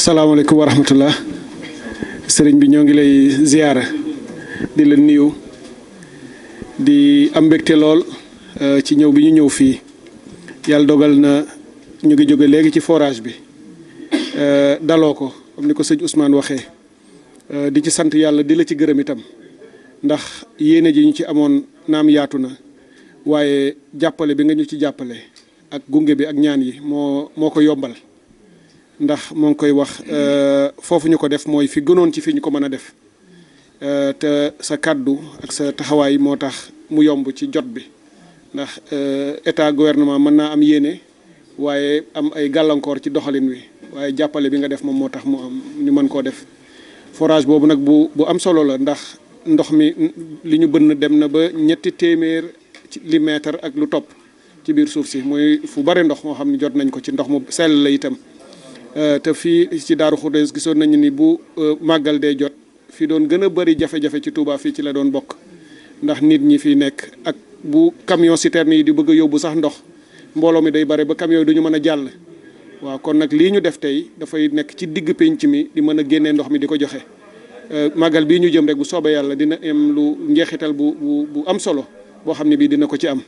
asalaamaaleykum wa rahmatullah sëriñ bi ñoo ngi lay ziyaara di la nuyu di am mbégte lool ci ñëw bi ñu ñëw fii yàlla dogal na ñu ngi jóge léegi ci forage bi daloo ko comme ni ko sëñ Ousmane waxee di ci sant yàlla di la ci gërëm itam ndax yéene ji ñu ci amoon naam yaatu na waaye jàppale bi nga ñu ci jàppale ak gunge bi ak ñaan yi moo ko yombal ndax moo ngi koy wax foofu ñu ko def mooy fi gënoon ci fi ñu ko mën a def te sa kàddu ak sa taxawaay moo tax mu yomb ci jot bi ndax état gouvernement mën naa am yéene waaye am ay gàllankoor ci doxalin wi waaye jàppale bi nga def moom moo tax mu am ñu mën koo def forage boobu nag bu am solo la ndax ndox mi li ñu bënn dem na ba 300 millimètres ak lu topp ci biir suuf si mooy fu bare ndox moo xam ne jot nañ ko ci ndox mu sell la itam te fii ci Daaru Xudoos gisoon nañu ni bu màggal dee jot fii doon gën a bëri jafe-jafe ci Touba fii ci la doon bokk ndax nit ñi fi nekk ak bu camion citerne yi di bëgg a yóbbu sax ndox mbooloo mi day bare ba camion yi duñu mën a jàll waaw kon nag lii ñu def tey dafay nekk ci digg pénc mi di mën a génnee ndox mi di ko joxe màggal bii ñu jëm rek bu soobee yàlla dina am lu njeexital bu am solo boo xam ne bii dina ko ci am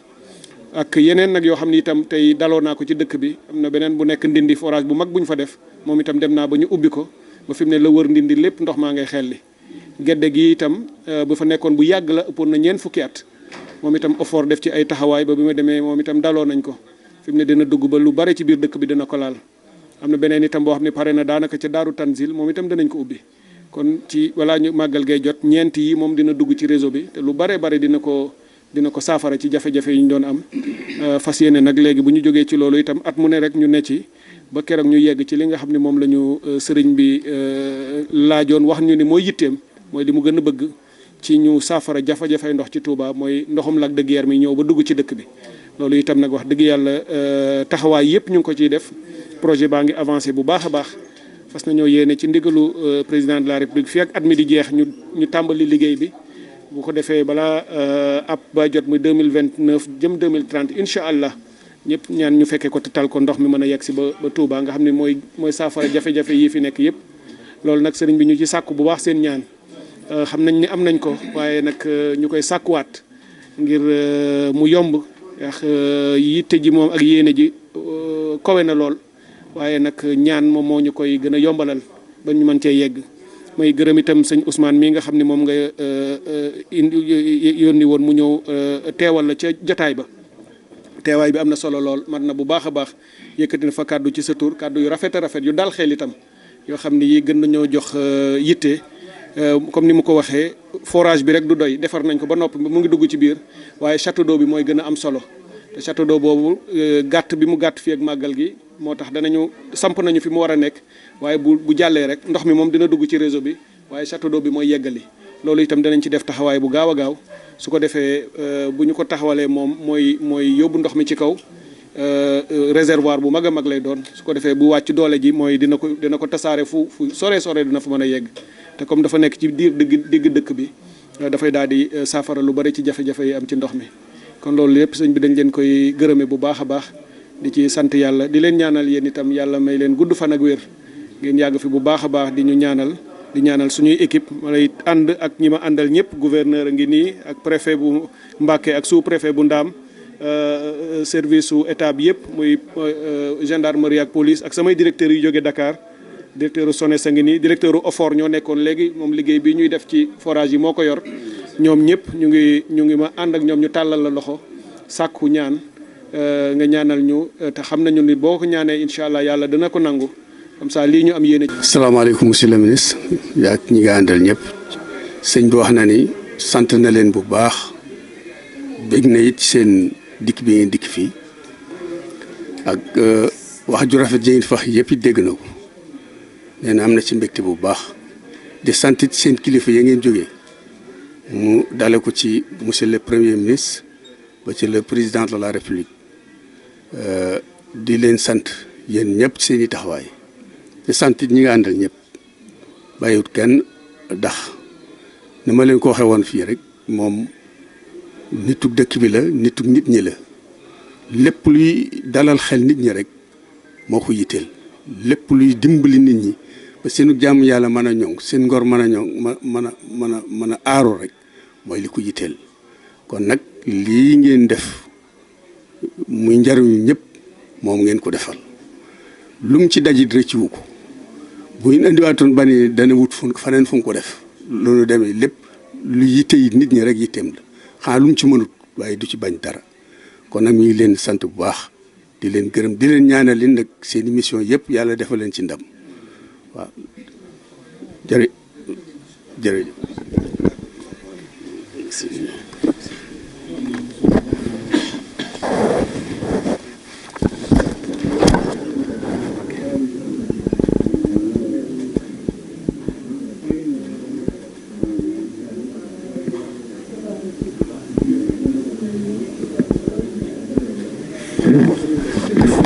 ak yeneen nag yoo xam ne itam tey daloo naa ko ci dëkk bi am na beneen bu nekk Ndindi forage bu mag bu ñu fa def moom itam dem naa ba ñu ubbi ko ba fi mu ne la wër Ndindi lépp ndox maa ngay xelli gedde gi itam bu fa nekkoon bu yàgg la ëppoon na 4 fukki at moom itam effort def ci ay taxawaay ba bi ma demee moom itam daloo nañ ko fi mu ne dina dugg ba lu bare ci biir dëkk bi dina ko laal am na beneen itam boo xam ne pare na daanaka ca Daaru Tanzil moom itam dinañ ko ubbi kon ci walaa ñu màggal gay jot ñeent yi moom dina dugg ci réseau bi te lu bare bare dina ko saafara ci jafe-jafe yi ñu doon am fas yéene nag léegi bu ñu jógee ci loolu itam at mu ne rek ñu ne ci ba keroog ñu yegg ci li nga xam ne moom la ñu sëriñ bi laajoon wax ñu ni mooy yitteem mooy li mu gën a bëgg ci ñu saafara jafe-jafey ndox ci Touba mooy ndoxum Lac de Guiers mi ñëw ba dugg ci dëkk bi loolu itam nag wax dëgg yàlla taxawaay yëpp ñu ngi ko ciy def projet baa ngi avancé bu baax a baax fas nañoo yéene ci ndigalu président de la république fii ak at mi di jeex ñu tàmbali liggéey bi bu ko defee balaa ab ba jot muy 2029 jëm 2030 incha allah ñëpp ñaan ñu fekkee ko te tal ko ndox mi mën a yegg si ba Touba nga xam ne mooy saafara jafe-jafe yi fi nekk yëpp loolu nag sëriñ bi ñu ci sàkku bu baax seen ñaan xam nañ ni am nañ ko waaye nag ñu koy sàkkuwaat ngir mu yomb ndax yitte ji moom ak yéene ji kowe na lool waaye nag ñaan moom moo ñu koy gën a yombalal ba ñu mën cee yegg may gërëm itam sëñ Ousmane mii nga xam ne moom nga yónni woon mu ñëw teewal la ca jotaay ba teewaay bi am na solo lool mat na bu baax a baax yëkkati na fa kàddu ci sa tur kàddu yu rafet a rafet yu dal xel itam yoo xam ne yi gën nañoo jox yitte comme ni mu ko waxee forage bi rek du doy defar nañ ko ba noppi mu ngi dugg ci biir waaye château d'eau bi mooy gën a am solo te château d'eau boobu gàtt bi mu gàtt fii ak màggal gi moo tax samp nañu fi mu war a nekk waaye bu jàllee rek ndox mi moom dina dugg ci réseau bi waaye château d'eau bi mooy yeggali loolu itam danañ ci def taxawaay bu gaaw a gaaw su ko defee bu ñu ko taxawalee moom mooy yóbbu ndox mi ci kaw réservoir bu mag a mag lay doon su ko defee bu wàcc doole ji mooy dina ko tasaare fu sore dina fa mën a yegg te comme dafa nekk ci digg dëkk bi dafay daal di saafara lu bari ci jafe-jafe yi am ci ndox mi kon loolu lépp sëñ bi dañ leen koy gërëme bu baax a baax di ci sant yàlla di leen ñaanal yéen itam yàlla may leen gudd fan ak wér ngeen yàgg fi bu baax a baax di ñaanal suñuy équipe ma lay ànd ak ñi ma àndal ñëpp gouverneur a ngi nii ak préfet bu Mbacké ak sous préfet bu Ndaam service su état bi yëpp muy gendarmerie ak police ak samay directeurs yu jóge Dakar directeur u SONES a ngi nii directeur u OFOR ñoo nekkoon léegi moom liggéey bi ñuy def ci forage yi moo ko yor ñoom ñëpp ñu ngi ma ànd ak ñoom ñu tàllal la loxo sàkku ñaan nga ñaanal ñu te xam nañu ni boo ko ñaanee incha allah yàlla dana ko nangu comme ça lii ñu am yéene. salaamaaleykum monsieur le ministre yaa ñi nga àndal ñëpp sëñ bi wax na ni sant na leen bu baax bég na it seen dikk bi ngeen dikk fii ak wax ju rafet ji ngeen fax yëpp it dégg na ko nee na am na ci mbégte bu baax di sant it seen kilifa ya ngeen jógee mu dale ko ci monsieur le premier ministre ba ci le président de la république di leen sant yéen ñëpp seen i taxawaay di sant it ñi nga àndal ñëpp bàyyiwut kenn ndax ni ma leen ko waxee woon fii rek moom nitug dëkk bi la nitug nit ñi la lépp luy dalal xel nit ñi rek moo ko yitteel lépp luy dimbali nit ñi ba seenu jàmm yàlla mën a ñoŋ seen ngor mën a ñoŋ mën a aaru rek mooy li ko yitteel kon nag lii ngeen def muy njariñu ñëpp moom ngeen ko defal lu mu ci dajit rek ci wu ko bu ñu indiwaatoon ba ni dana wut faneen fu mu ko def loolu demee lépp lu yitte yi nit ñi rek yitteem la xanaa lu mu ci mënut waaye du ci bañ dara kon nag ñu ngi leen sant bu baax di leen gërëm di leen ñaanal leen nag seen émission yëpp yàlla defal leen ci ndam waaw jërëjëf.